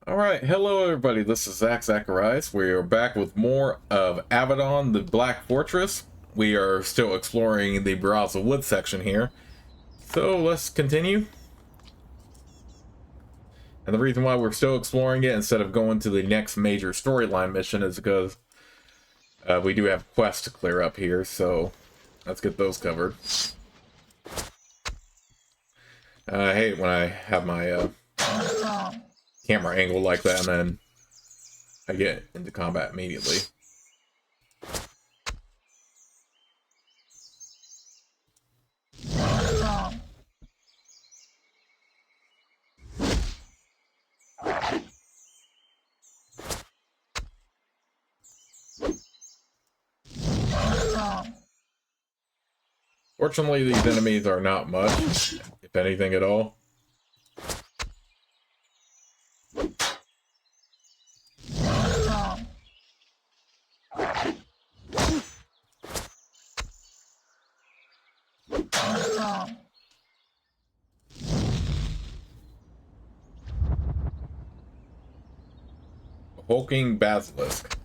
Alright, hello everybody, this is Zacharias. We are back with more of Avadon, the Black Fortress. We are still exploring the Beraza Wood section here. So let's continue. And the reason why we're still exploring it instead of going to the next major storyline mission is because we do have quests to clear up here, so let's get those covered. I hate when I have my camera angle like that and then I get into combat immediately. Fortunately, these enemies are not much, if anything at all. Hulking Basilisk.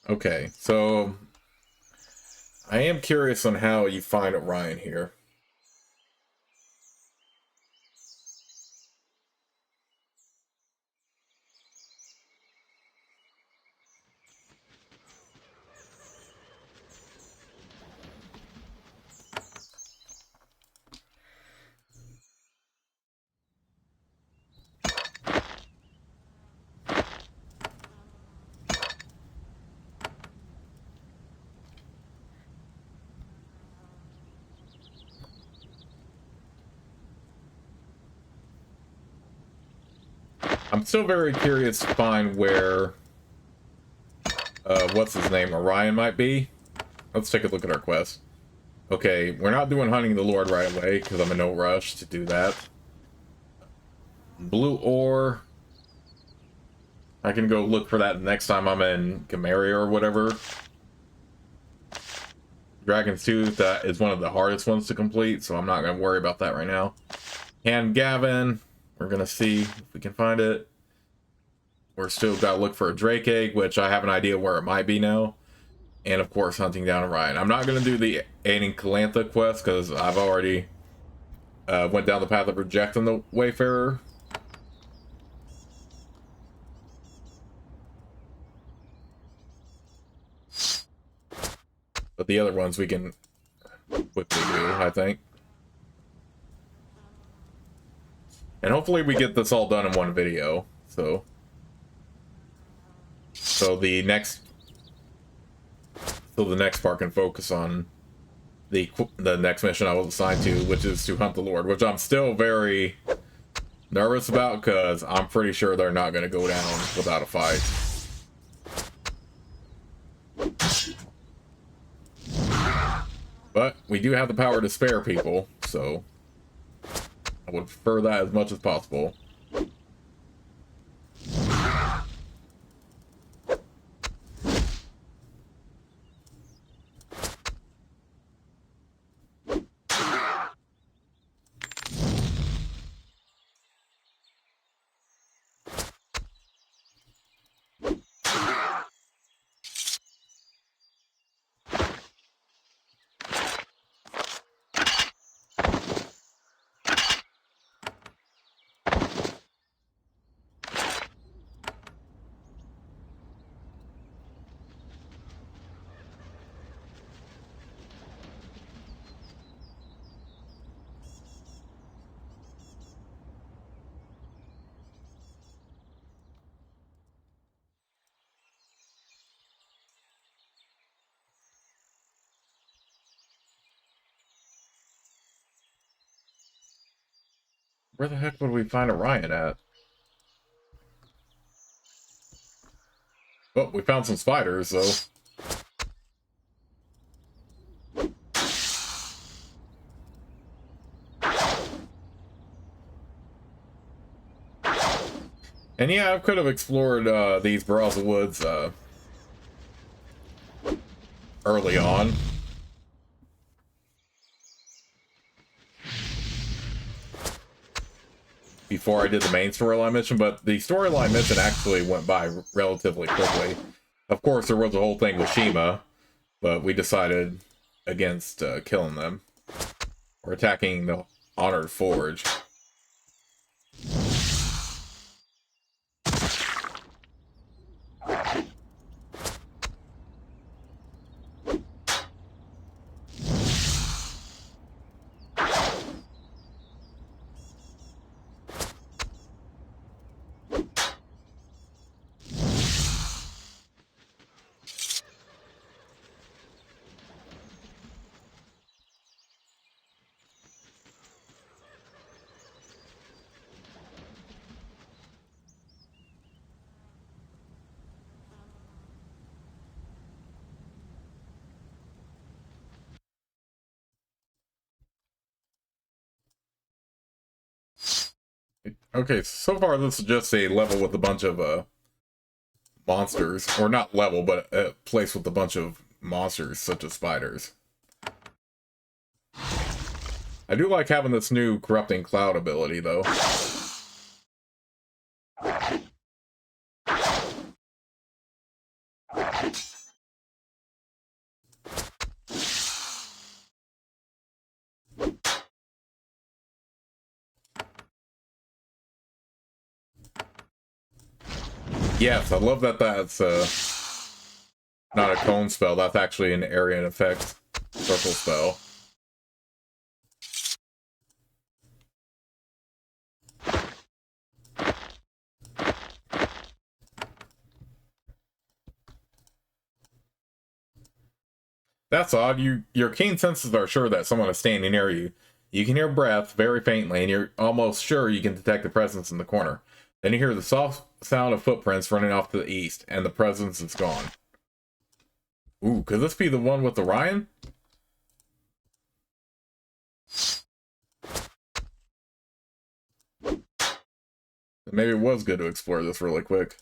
Okay, so I am curious on how you find Orion here. I'm still very curious to find where, what's his name, Orion might be. Let's take a look at our quest. Okay, we're not doing Hunting the Lord right away, because I'm in no rush to do that. Blue Ore. I can go look for that next time I'm in Gamaria or whatever. Dragon's Tooth, that is one of the hardest ones to complete, so I'm not going to worry about that right now. And Gavin, we're going to see if we can find it. We're still got to look for a Drake Egg, which I have an idea where it might be now. And of course, hunting down Orion. I'm not going to do the aiding Calantha quest, because I've already went down the path of rejecting the Wayfarer. But the other ones we can quickly do, I think. And hopefully we get this all done in one video. So the next part can focus on the next mission I was assigned to, which is to hunt the Lord, which I'm still very nervous about because I'm pretty sure they're not going to go down without a fight. But we do have the power to spare people, so I would prefer that as much as possible. Where the heck would we find Orion at? Well, we found some spiders, so. And yeah, I could have explored these Beraza Woods early on. Before I did the main storyline mission, but the storyline mission actually went by relatively quickly. Of course, there was a whole thing with Shima, but we decided against killing them. We're attacking the Honored Forge. Okay, so far this is just a level with a bunch of monsters. Or not level, but a place with a bunch of monsters, such as spiders. I do like having this new Corrupting Cloud ability, though. Yes, I love that that's not a cone spell, that's actually an area and effect circle spell. That's odd. Your keen senses are sure that someone is standing near you. You can hear breath very faintly, and you're almost sure you can detect the presence in the corner. Then you hear the soft sound of footprints running off to the east, and the presence is gone. Ooh, could this be the one with Orion? Maybe it was good to explore this really quick.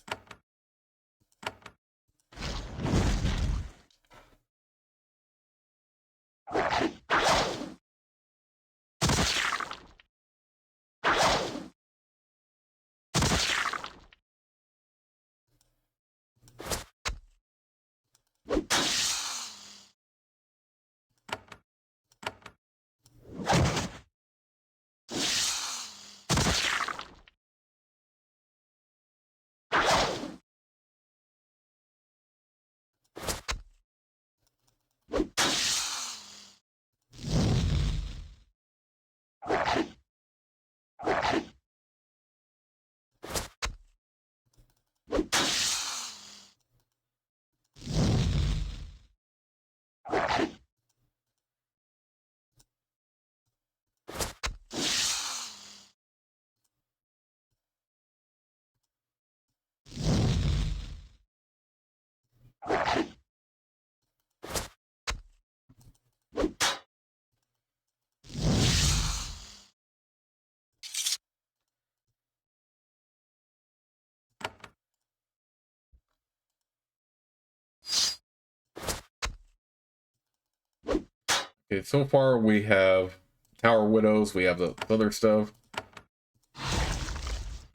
Okay, so far we have Tower Widows, we have the other stuff.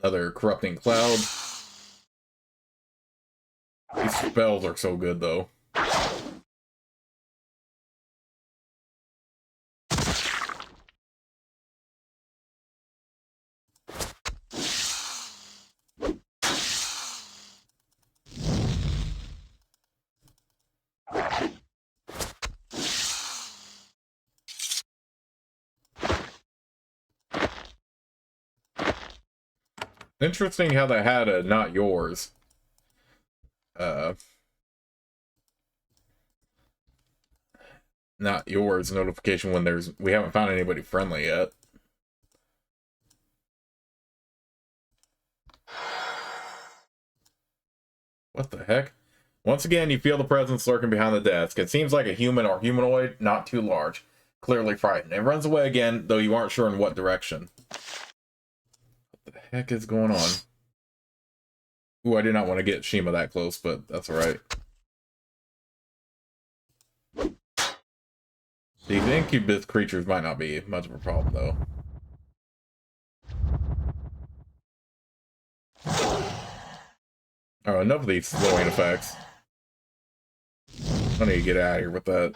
Another Corrupting Cloud. These spells are so good, though. Interesting how they had a not yours. Not yours notification when we haven't found anybody friendly yet. What the heck? Once again, you feel the presence lurking behind the desk. It seems like a human or humanoid, not too large. Clearly frightened. It runs away again, though you aren't sure in what direction. What the heck is going on? Ooh, I did not want to get Shima that close, but that's alright. These incubus creatures might not be much of a problem, though. Oh, enough of these slowing effects. I need to get out of here with that.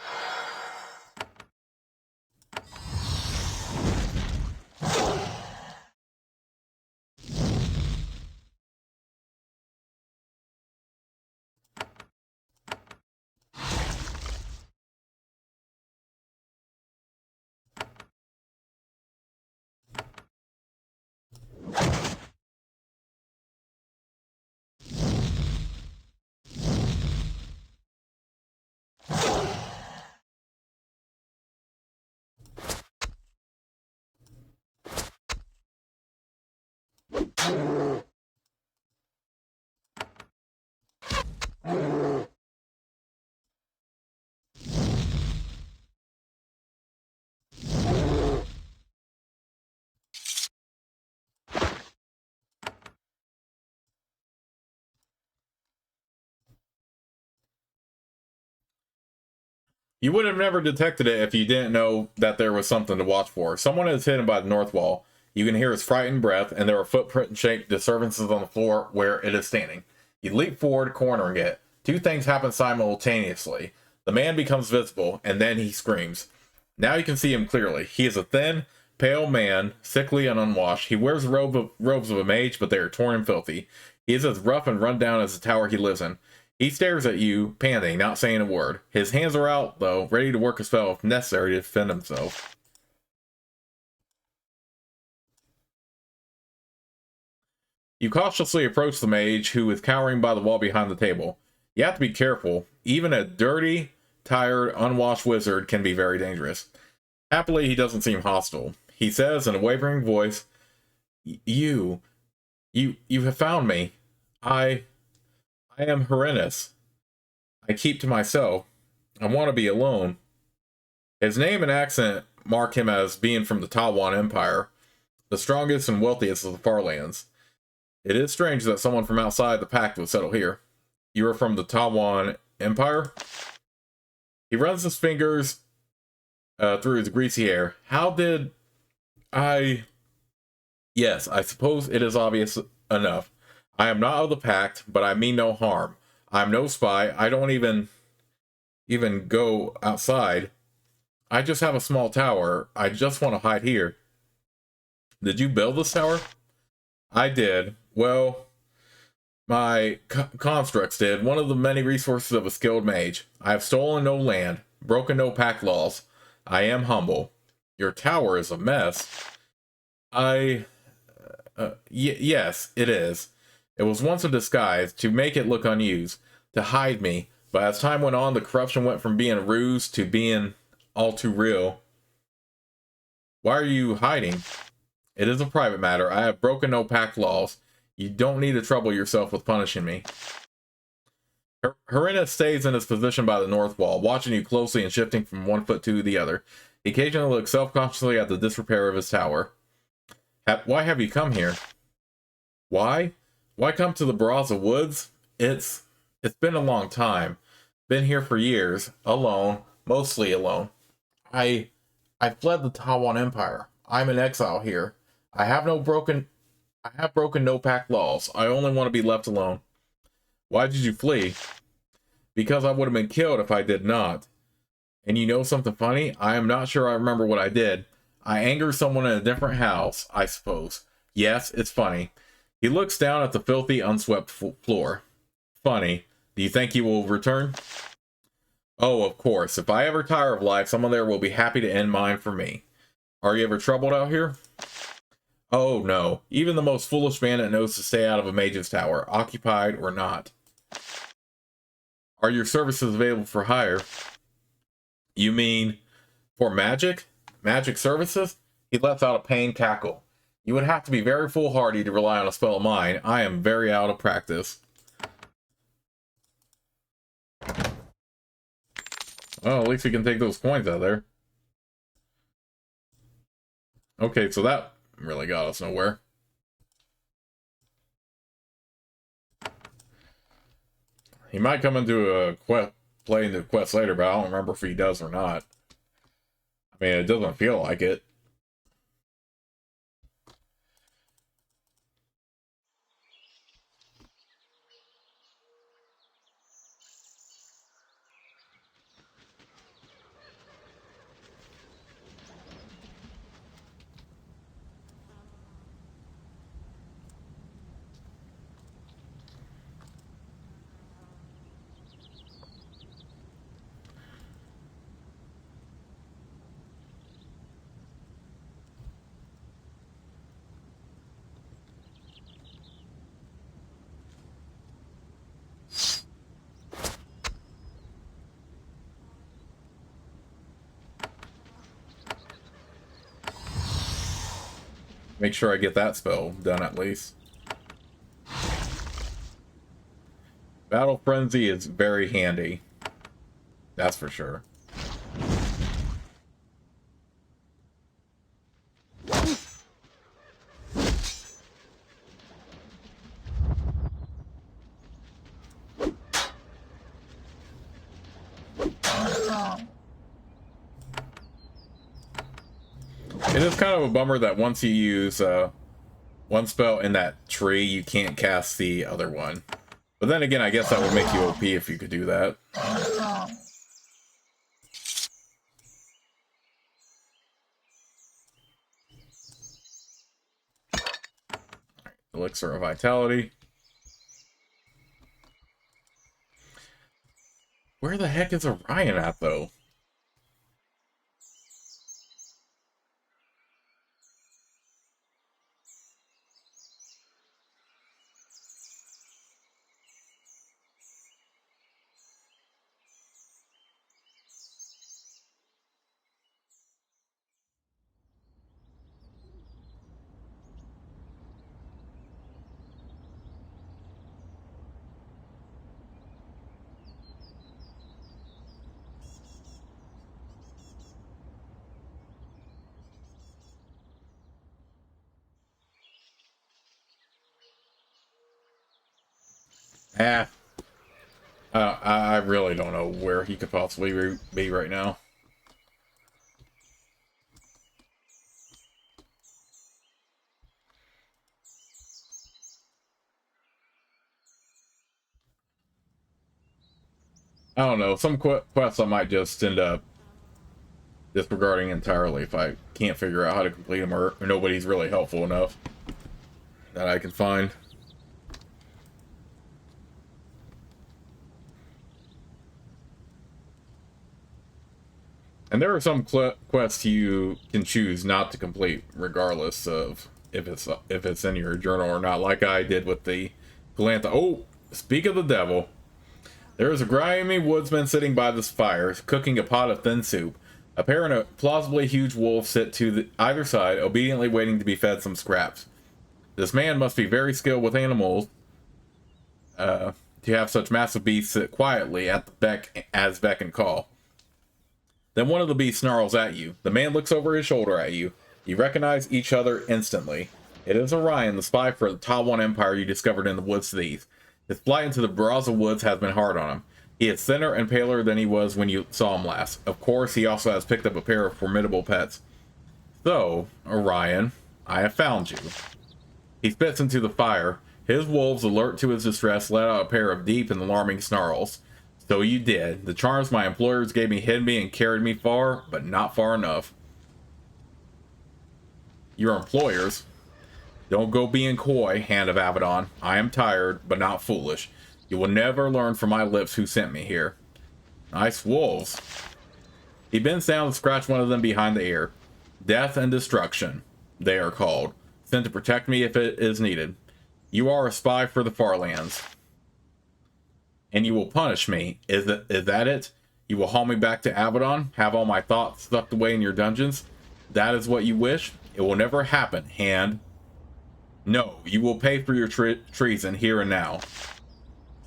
You would have never detected it if you didn't know that there was something to watch for. Someone is hidden by the north wall. You can hear his frightened breath, and there are footprint-shaped disturbances on the floor where it is standing. You leap forward, cornering it. Two things happen simultaneously. The man becomes visible, and then he screams. Now you can see him clearly. He is a thin, pale man, sickly and unwashed. He wears robes of a mage, but they are torn and filthy. He is as rough and run down as the tower he lives in. He stares at you, panting, not saying a word. His hands are out, though, ready to work a spell if necessary to defend himself. You cautiously approach the mage, who is cowering by the wall behind the table. You have to be careful. Even a dirty, tired, unwashed wizard can be very dangerous. Happily, he doesn't seem hostile. He says in a wavering voice, You have found me. I am Horenus. I keep to myself. I want to be alone. His name and accent mark him as being from the Tawan Empire, the strongest and wealthiest of the Farlands. It is strange that someone from outside the Pact would settle here. You are from the Tawan Empire? He runs his fingers through his greasy hair. How did I... Yes, I suppose it is obvious enough. I am not of the Pact, but I mean no harm. I'm no spy. I don't even go outside. I just have a small tower. I just want to hide here. Did you build this tower? I did. Well, my constructs did. One of the many resources of a skilled mage. I have stolen no land, broken no pact laws. I am humble. Your tower is a mess. Yes, it is. It was once a disguise to make it look unused, to hide me. But as time went on, the corruption went from being a ruse to being all too real. Why are you hiding? It is a private matter. I have broken no pact laws. You don't need to trouble yourself with punishing me. Horenus stays in his position by the north wall, watching you closely and shifting from one foot to the other. He occasionally looks self-consciously at the disrepair of his tower. Why have you come here? Why? Why come to the Beraza woods? It's been a long time. Been here for years. Alone. Mostly alone. I fled the Tawan Empire. I'm in exile here. I have broken no pact laws. I only want to be left alone. Why did you flee? Because I would have been killed if I did not. And you know something funny? I am not sure I remember what I did. I angered someone in a different house, I suppose. Yes, it's funny. He looks down at the filthy, unswept floor. Funny. Do you think he will return? Oh, of course. If I ever tire of life, someone there will be happy to end mine for me. Are you ever troubled out here? Oh, no. Even the most foolish bandit knows to stay out of a mage's tower, occupied or not. Are your services available for hire? You mean for magic? Magic services? He lets out a pained cackle. You would have to be very foolhardy to rely on a spell of mine. I am very out of practice. Well, at least we can take those coins out of there. Okay, so that really got us nowhere. He might come into a quest, play into the quest later, but I don't remember if he does or not. I mean, it doesn't feel like it. Make sure I get that spell done at least. Battle Frenzy is very handy. That's for sure. It is kind of a bummer that once you use one spell in that tree, you can't cast the other one. But then again, I guess that would make you OP if you could do that. Elixir of Vitality. Where the heck is Orion at, though? I really don't know where he could possibly be right now. I don't know. Some quests I might just end up disregarding entirely if I can't figure out how to complete them, or nobody's really helpful enough that I can find. And there are some quests you can choose not to complete, regardless of if it's in your journal or not. Like I did with the Galantha. Oh, speak of the devil! There is a grimy woodsman sitting by this fire, cooking a pot of thin soup. A pair and a plausibly huge wolf sit to either side, obediently waiting to be fed some scraps. This man must be very skilled with animals to have such massive beasts sit quietly at the beck and call. Then one of the beasts snarls at you. The man looks over his shoulder at you. You recognize each other instantly. It is Orion, the spy for the Tawan Empire you discovered in the woods to the east. His flight into the Beraza woods has been hard on him. He is thinner and paler than he was when you saw him last. Of course, he also has picked up a pair of formidable pets. So, Orion, I have found you. He spits into the fire. His wolves, alert to his distress, let out a pair of deep and alarming snarls. So you did. The charms my employers gave me hid me and carried me far, but not far enough. Your employers? Don't go being coy, Hand of Avadon. I am tired, but not foolish. You will never learn from my lips who sent me here. Nice wolves. He bends down and scratched one of them behind the ear. Death and destruction, they are called. Sent to protect me if it is needed. You are a spy for the Farlands. And you will punish me. Is that it? You will haul me back to Avadon, have all my thoughts tucked away in your dungeons? That is what you wish? It will never happen, Hand. No, you will pay for your treason here and now.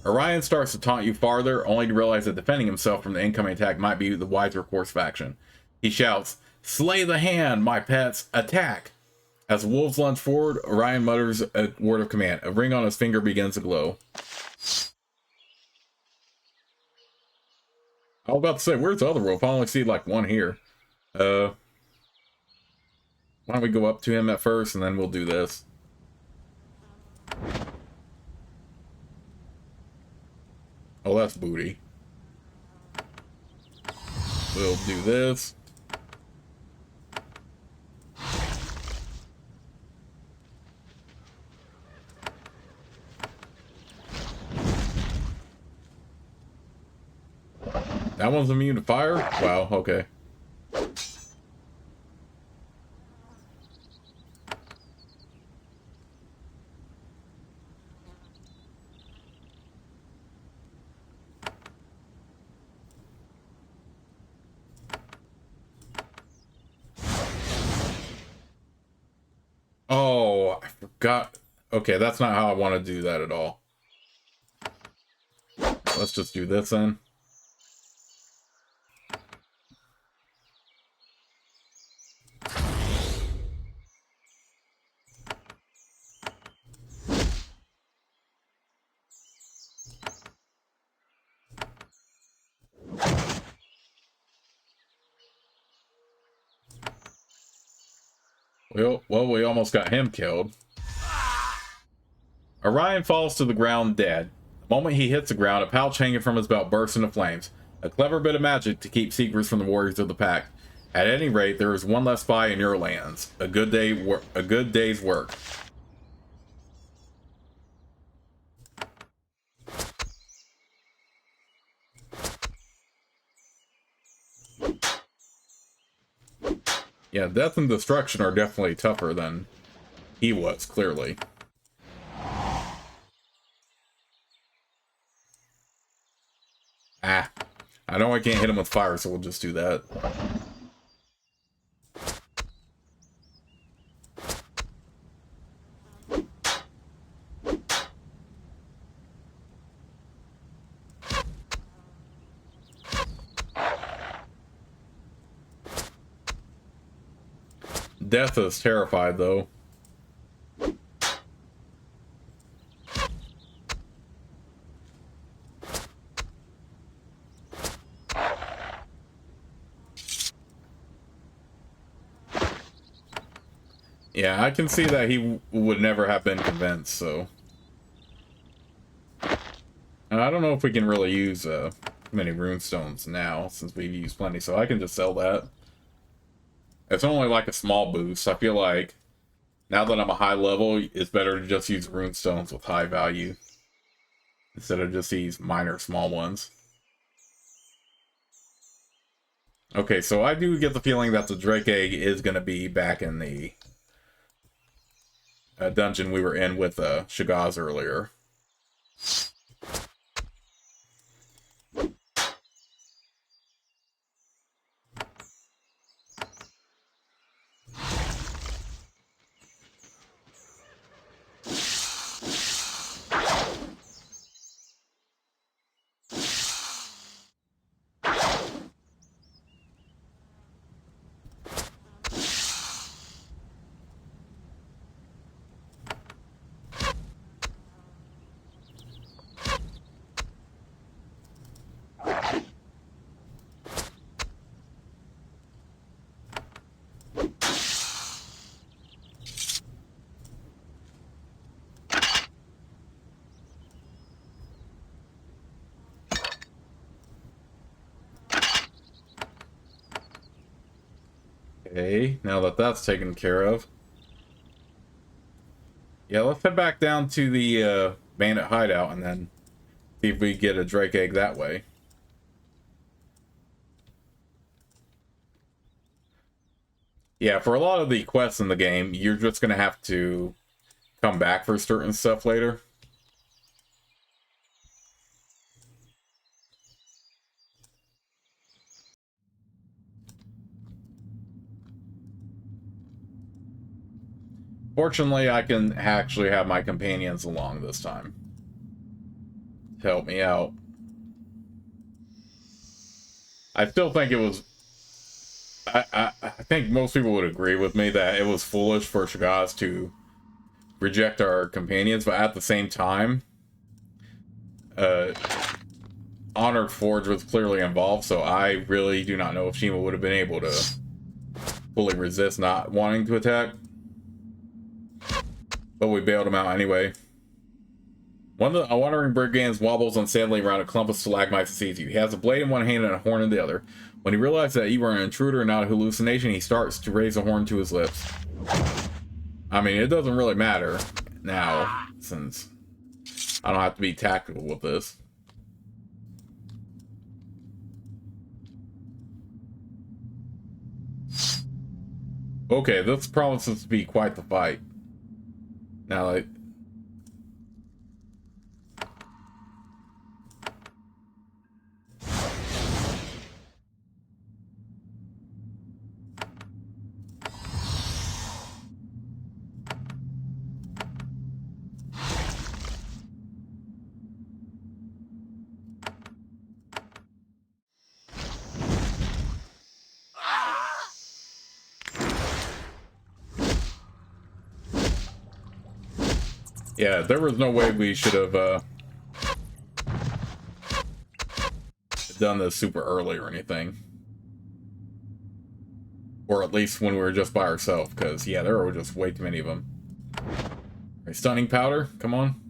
Orion starts to taunt you farther, only to realize that defending himself from the incoming attack might be the wiser course of action. He shouts, "Slay the Hand, my pets! Attack!" As the wolves lunge forward, Orion mutters a word of command. A ring on his finger begins to glow. I was about to say, where's the other wolf? I only see like one here. Why don't we go up to him at first, and then we'll do this. Oh, that's booty. We'll do this. That one's immune to fire? Wow, okay. Oh, I forgot. Okay, that's not how I want to do that at all. Let's just do this then. Well, we almost got him killed. Orion falls to the ground dead. The moment he hits the ground, a pouch hanging from his belt bursts into flames. A clever bit of magic to keep secrets from the warriors of the pack. At any rate, there is one less spy in your lands. A good day's work. Yeah, death and destruction are definitely tougher than he was, clearly. Ah, I know I can't hit him with fire, so we'll just do that. Death is terrified, though. Yeah, I can see that he would never have been convinced, so... And I don't know if we can really use many runestones now, since we've used plenty, so I can just sell that. It's only like a small boost. I feel like, now that I'm a high level, it's better to just use runestones with high value, instead of just these minor small ones. Okay, so I do get the feeling that the Drake Egg is going to be back in the dungeon we were in with Shagaz earlier. Okay, now that that's taken care of. Yeah, let's head back down to the bandit hideout and then see if we get a Drake Egg that way. Yeah, for a lot of the quests in the game, you're just going to have to come back for certain stuff later. Fortunately, I can actually have my companions along this time to help me out. I still think it was... I think most people would agree with me that it was foolish for Shagaz to reject our companions, but at the same time, Honored Forge was clearly involved, so I really do not know if Shima would have been able to fully resist not wanting to attack. But we bailed him out anyway. One of the wandering brigands wobbles unsteadily around a clump of stalagmites and sees you. He has a blade in one hand and a horn in the other. When he realizes that you are an intruder and not a hallucination, he starts to raise the horn to his lips. I mean, it doesn't really matter now, since I don't have to be tactical with this. Okay, this promises to be quite the fight. Now, like... Yeah, there was no way we should have done this super early or anything. Or at least when we were just by ourselves, because, yeah, there were just way too many of them. Right, stunning powder, come on.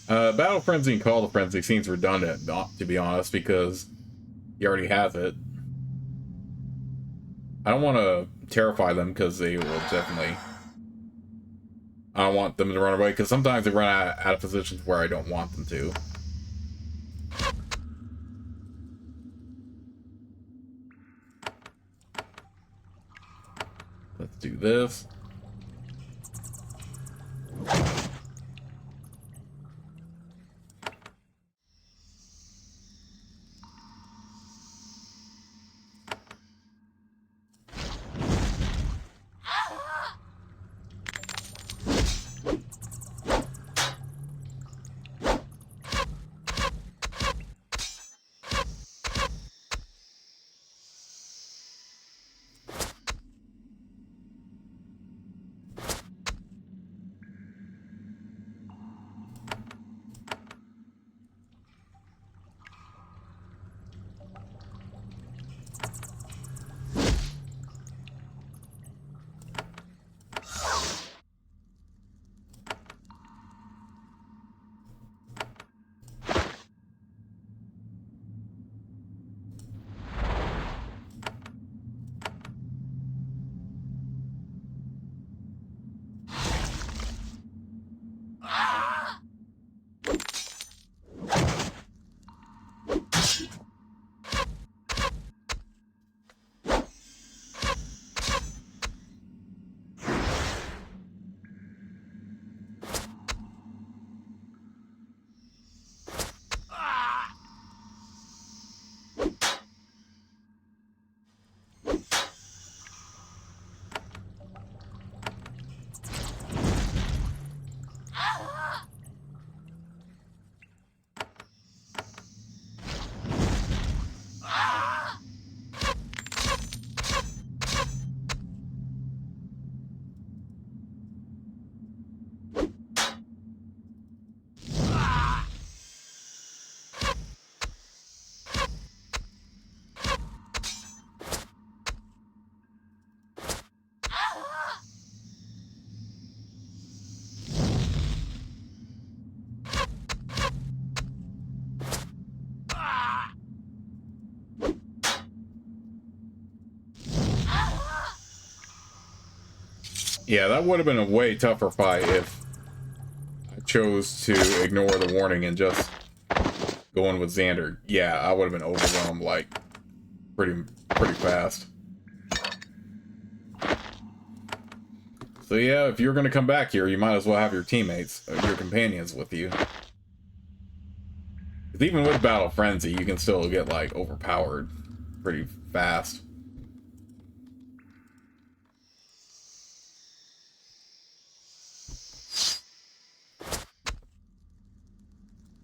Battle Frenzy and Call to Frenzy seems redundant, to be honest, because he already has it. I don't want to terrify them, because they will definitely... I don't want them to run away, because sometimes they run out of positions where I don't want them to. Let's do this. Yeah, that would have been a way tougher fight if I chose to ignore the warning and just go in with Xander. Yeah, I would have been overwhelmed, like, pretty fast. So yeah, if you're gonna come back here, you might as well have your teammates, your companions with you. Because even with Battle Frenzy, you can still get, like, overpowered pretty fast.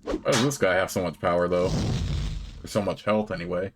Why does this guy have so much power, though? Or so much health, anyway?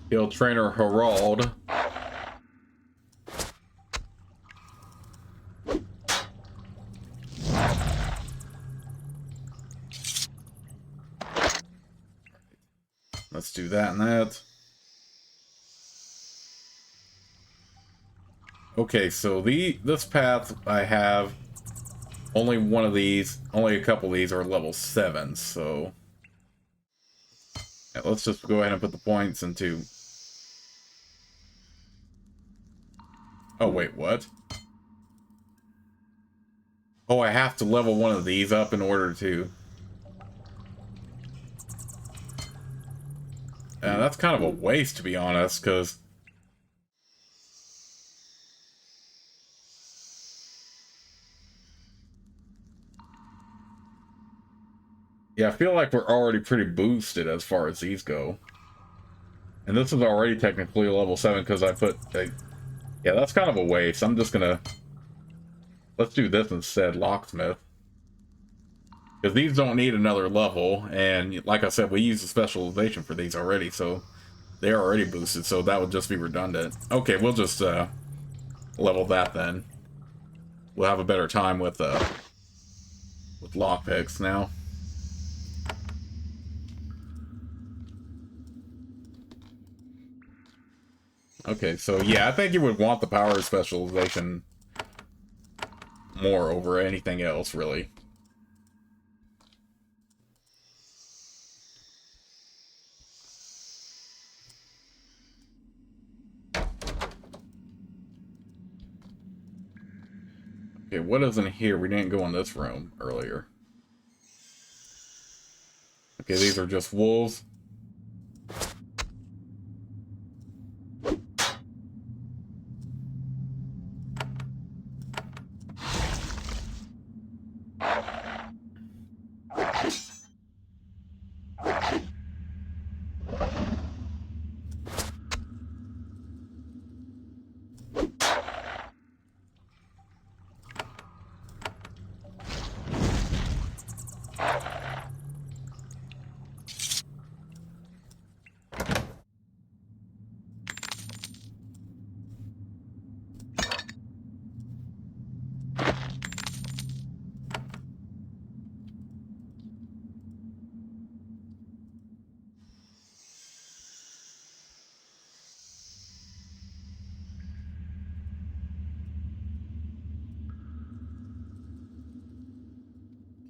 Heal Trainer Herald. Let's do that and that. Okay, so this path I have only one of these, only a couple of these are level 7, so yeah, let's just go ahead and put the points into. Oh wait, what? Oh, I have to level one of these up in order to. That's kind of a waste, to be honest, because yeah, I feel like we're already pretty boosted as far as these go. And this is already technically a level 7 because I put a... Yeah, that's kind of a waste. I'm just gonna... Let's do this instead, Locksmith. Because these don't need another level, and like I said, we use a specialization for these already, so they're already boosted, so that would just be redundant. Okay, we'll just level that then. We'll have a better time with lockpicks now. Okay, so yeah, I think you would want the power specialization more over anything else, really. Okay, what is in here? We didn't go in this room earlier. Okay, these are just wolves.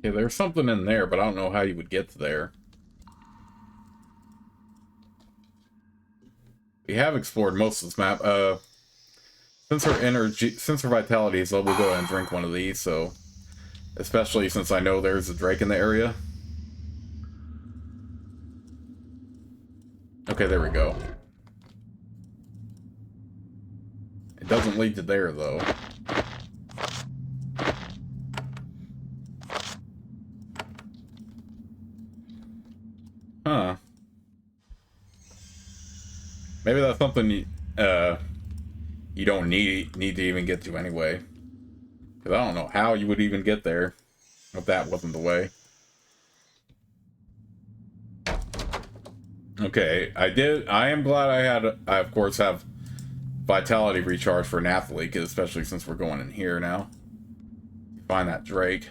Okay, there's something in there, but I don't know how you would get there. We have explored most of this map. Since her vitality is low, we'll go ahead and drink one of these, so... Especially since I know there's a Drake in the area. Okay, there we go. It doesn't lead to there, though. Huh. Maybe that's something you don't need to even get to anyway. Because I don't know how you would even get there if that wasn't the way. Okay, I am glad I of course have vitality recharge for an athlete, especially since we're going in here now. Find that Drake.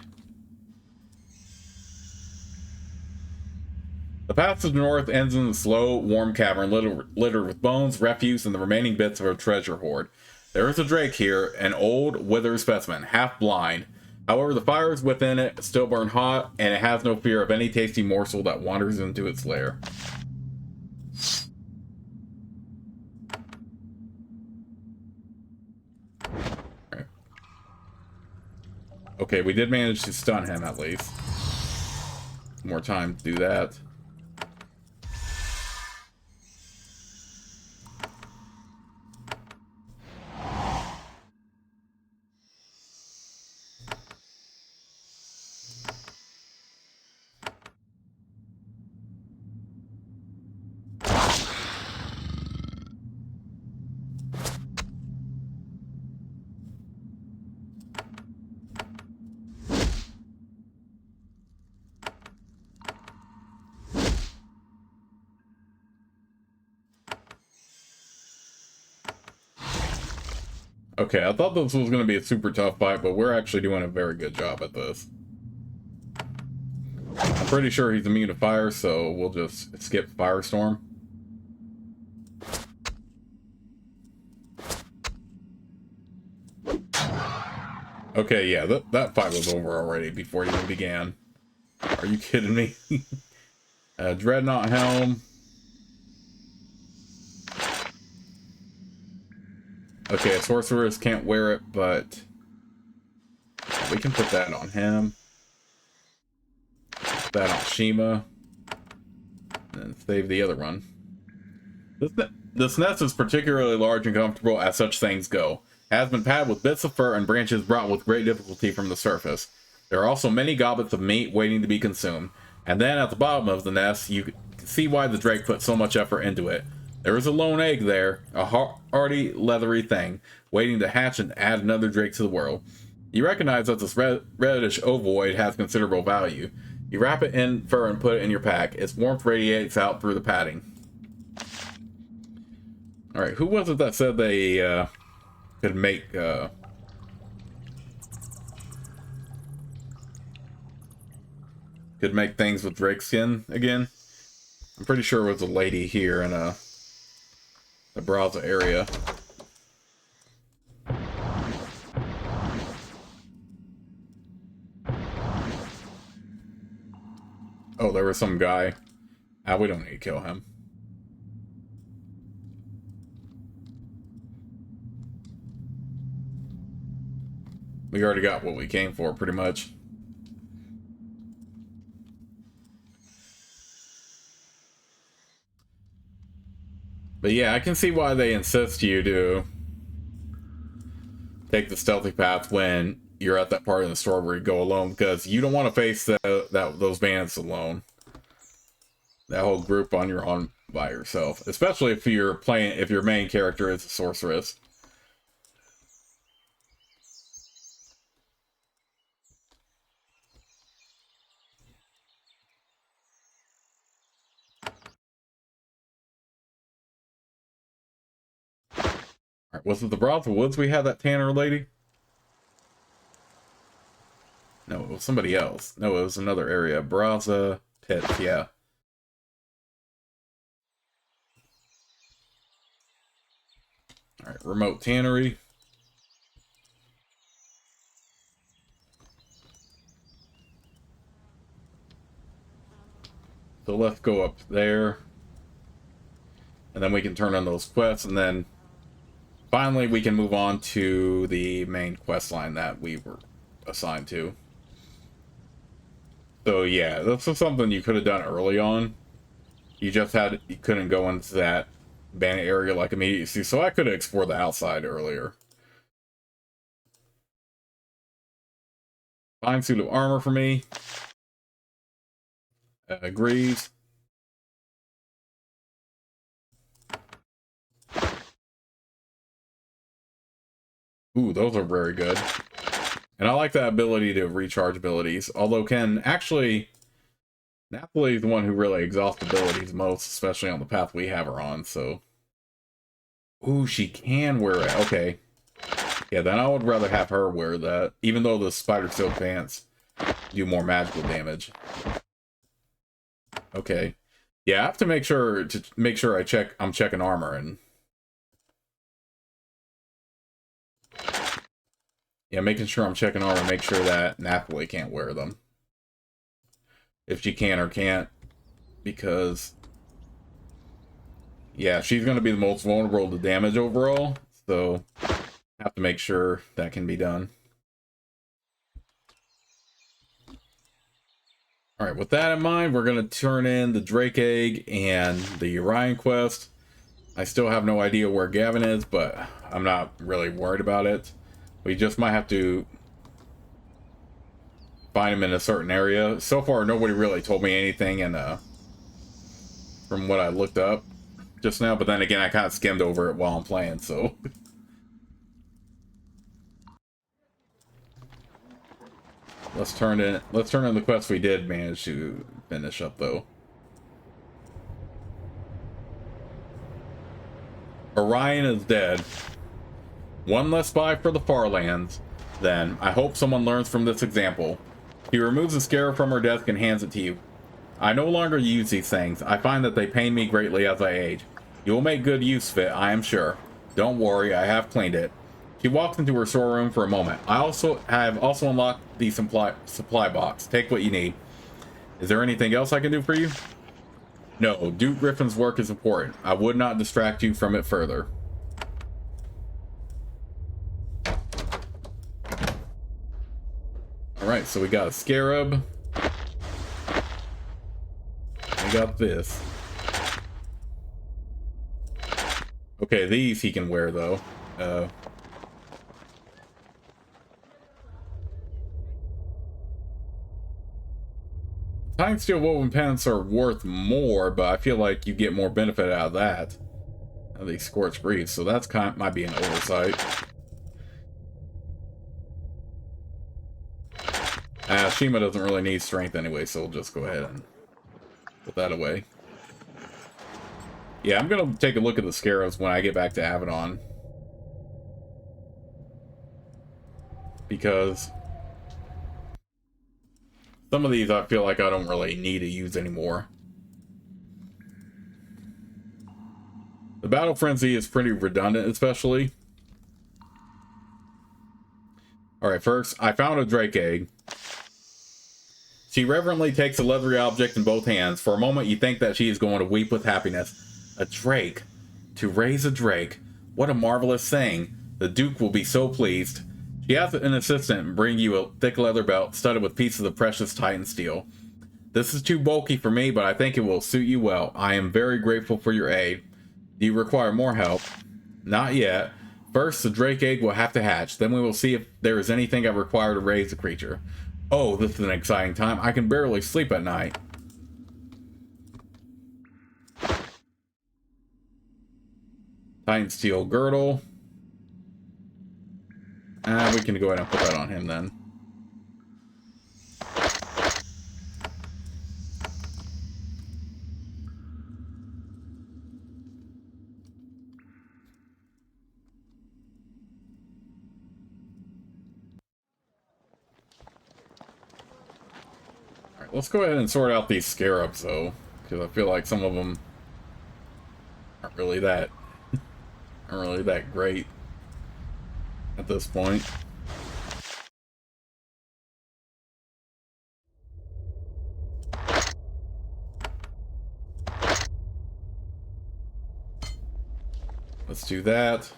The path to the north ends in a slow, warm cavern littered with bones, refuse, and the remaining bits of a treasure hoard. There is a Drake here, an old, withered specimen, half blind. However, the fires within it still burn hot, and it has no fear of any tasty morsel that wanders into its lair. Okay, we did manage to stun him at least. More time to do that. Okay, I thought this was going to be a super tough fight, but we're actually doing a very good job at this. I'm pretty sure he's immune to fire, so we'll just skip Firestorm. Okay, yeah, that fight was over already before it even began. Are you kidding me? Dreadnought Helm. Okay, a Sorceress can't wear it, but we can put that on him. Put that on Shima. And save the other one. This nest is particularly large and comfortable as such things go. It has been padded with bits of fur and branches brought with great difficulty from the surface. There are also many goblets of meat waiting to be consumed. And then at the bottom of the nest, you can see why the drake put so much effort into it. There is a lone egg there, a hardy, leathery thing, waiting to hatch and add another drake to the world. You recognize that this reddish ovoid has considerable value. You wrap it in fur and put it in your pack. Its warmth radiates out through the padding. Alright, who was it that said they could make things with drake skin again? I'm pretty sure it was a lady here in the Beraza area. Oh, there was some guy. Ah, we don't need to kill him. We already got what we came for, pretty much. But yeah, I can see why they insist you to take the stealthy path when you're at that part of the story where you go alone, because you don't want to face those bandits alone. That whole group on your own by yourself, especially if your main character is a sorceress. Alright, was it the Beraza Woods we had that Tanner lady? No, it was somebody else. No, it was another area. Beraza Pits, yeah. Alright, remote tannery. So let's go up there. And then we can turn on those quests, and then finally we can move on to the main quest line that we were assigned to. So yeah, this was something you could have done early on. You couldn't go into that bandit area like immediately, so I could have explored the outside earlier. Fine suit of armor for me. Agrees. Ooh, those are very good. And I like that ability to recharge abilities, although Napoli is the one who really exhausts abilities most, especially on the path we have her on, so... Ooh, she can wear it. Okay. Yeah, then I would rather have her wear that, even though the spider silk pants do more magical damage. Okay. Yeah, I have to make sure I'm checking armor and... Yeah, making sure I'm checking armor, make sure that Napoli can't wear them. If she can or can't, because... Yeah, she's going to be the most vulnerable to damage overall, so I have to make sure that can be done. Alright, with that in mind, we're going to turn in the Drake Egg and the Orion quest. I still have no idea where Gavin is, but I'm not really worried about it. We just might have to find him in a certain area. So far, nobody really told me anything from what I looked up just now, but then again, I kind of skimmed over it while I'm playing, so... Let's turn in the quest we did manage to finish up, though. Orion is dead. One less spy for the far lands. Then, I hope someone learns from this example. He removes the scarab from her desk and hands it to you. I no longer use these things. I find that they pain me greatly as I age. You will make good use of it, I am sure. Don't worry, I have cleaned it. She walks into her storeroom for a moment. I have unlocked the supply box. Take what you need. Is there anything else I can do for you? No, Duke Griffin's work is important. I would not distract you from it further. Alright, so we got a scarab. We got this. Okay, these he can wear, though. Time steel woven pants are worth more, but I feel like you get more benefit out of that. Of these scorched briefs, so that's might be an oversight. Shima doesn't really need strength anyway, so we'll just go ahead and put that away. Yeah, I'm gonna take a look at the scarabs when I get back to Avadon. Because some of these I feel like I don't really need to use anymore. The Battle Frenzy is pretty redundant, especially. Alright, first, I found a drake egg. She reverently takes a leathery object in both hands. For a moment, you think that she is going to weep with happiness. A drake. To raise a drake. What a marvelous thing. The Duke will be so pleased. She has an assistant bring you a thick leather belt studded with pieces of precious Titan steel. This is too bulky for me, but I think it will suit you well. I am very grateful for your aid. Do you require more help? Not yet. First, the drake egg will have to hatch. Then we will see if there is anything I require to raise the creature. Oh, this is an exciting time. I can barely sleep at night. Titan steel girdle. We can go ahead and put that on him then. Alright, let's go ahead and sort out these scarabs though, because I feel like some of them aren't really that great at this point. Let's do that.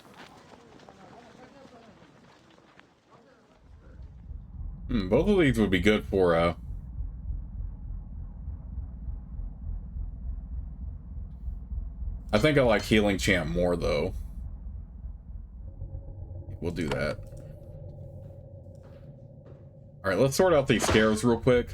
Both of these would be good for I think I like healing champ more though. We'll do that. Alright, let's sort out these scarabs real quick.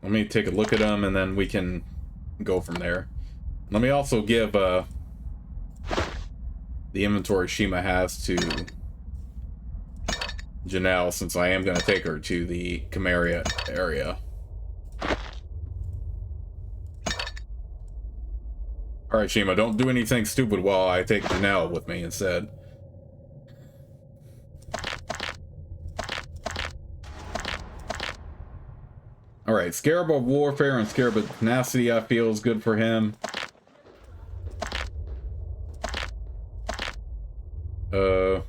Let me take a look at them and then we can go from there. Let me also give the inventory Shima has to Janelle, since I am going to take her to the Chimeria area. Alright, Shima, don't do anything stupid while I take Janelle with me instead. Alright, Scarab of Warfare and Scarab of Tenacity I feel is good for him. True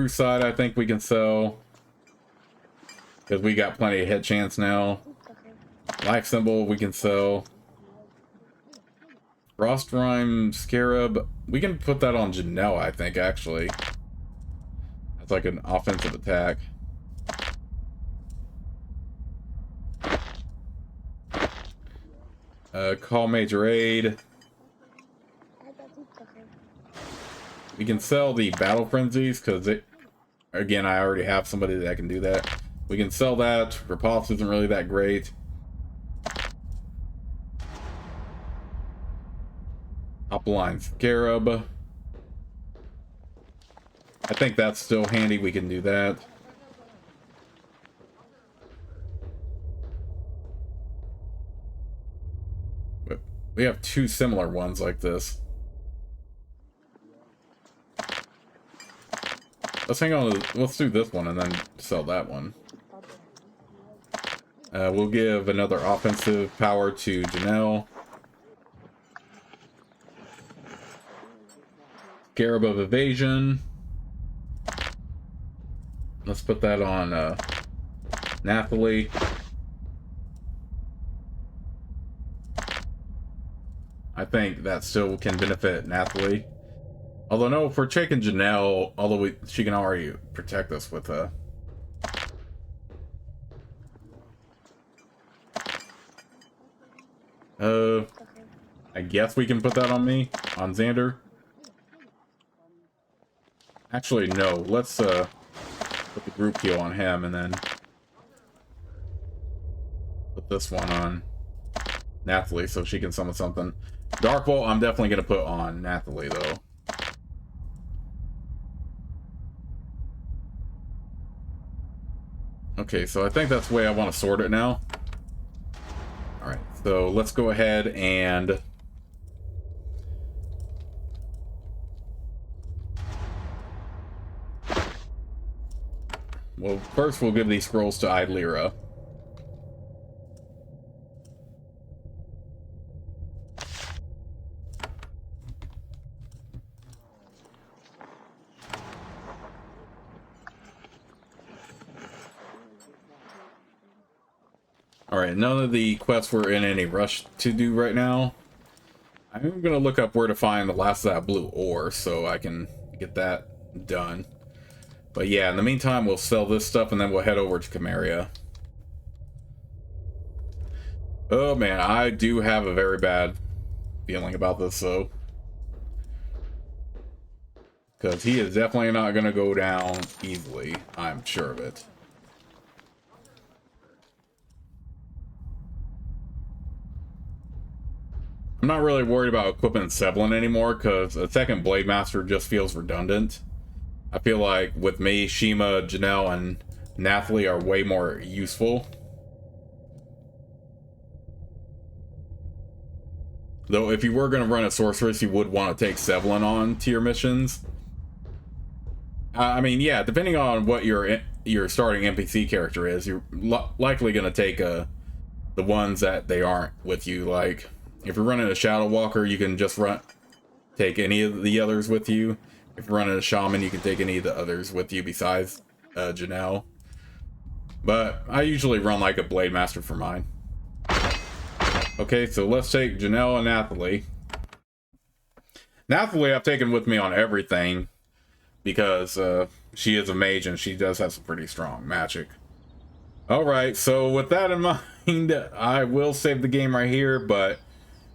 Side I think we can sell. Because we got plenty of hit chance now. Life Symbol we can sell. Frost Rhyme Scarab. We can put that on Janelle, I think, actually. That's like an offensive attack. Call Major Aid. We can sell the Battle Frenzies, because again, I already have somebody that can do that. We can sell that. Repulse isn't really that great. Opaline Scarab. I think that's still handy. We can do that. But we have two similar ones like this. Let's hang on. Let's do this one and then sell that one. We'll give another offensive power to Janelle. Scarab of Evasion. Let's put that on Nathalie. I think that still can benefit Nathalie. Although no, if we're taking Janelle, although she can already protect us with I guess we can put that on me, on Xander. Actually, no. Let's put the group heal on him, and then put this one on Nathalie so she can summon something. Dark Bolt, I'm definitely gonna put on Nathalie though. Okay, so I think that's the way I want to sort it now. Alright, so let's go ahead and well, first we'll give these scrolls to Idlira. Alright, none of the quests we're in any rush to do right now. I'm gonna look up where to find the last of that blue ore so I can get that done. But yeah, in the meantime, we'll sell this stuff and then we'll head over to Camarilla. Oh man, I do have a very bad feeling about this though. Because he is definitely not going to go down easily. I'm sure of it. I'm not really worried about equipping Sevlin anymore because a second Blade Master just feels redundant. I feel like with me, Shima, Janelle, and Nathalie are way more useful. Though if you were going to run a Sorceress, you would want to take Sevlin on to your missions. I mean, yeah, depending on what your starting NPC character is, you're likely going to take the ones that they aren't with you. Like, if you're running a Shadow Walker, you can just take any of the others with you. If you're running a Shaman, you can take any of the others with you besides Janelle. But I usually run like a Blade Master for mine. Okay, so let's take Janelle and Nathalie. Nathalie I've taken with me on everything because she is a mage and she does have some pretty strong magic. Alright, so with that in mind, I will save the game right here, but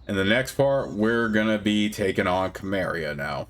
in the next part, we're gonna be taking on Camarilla now.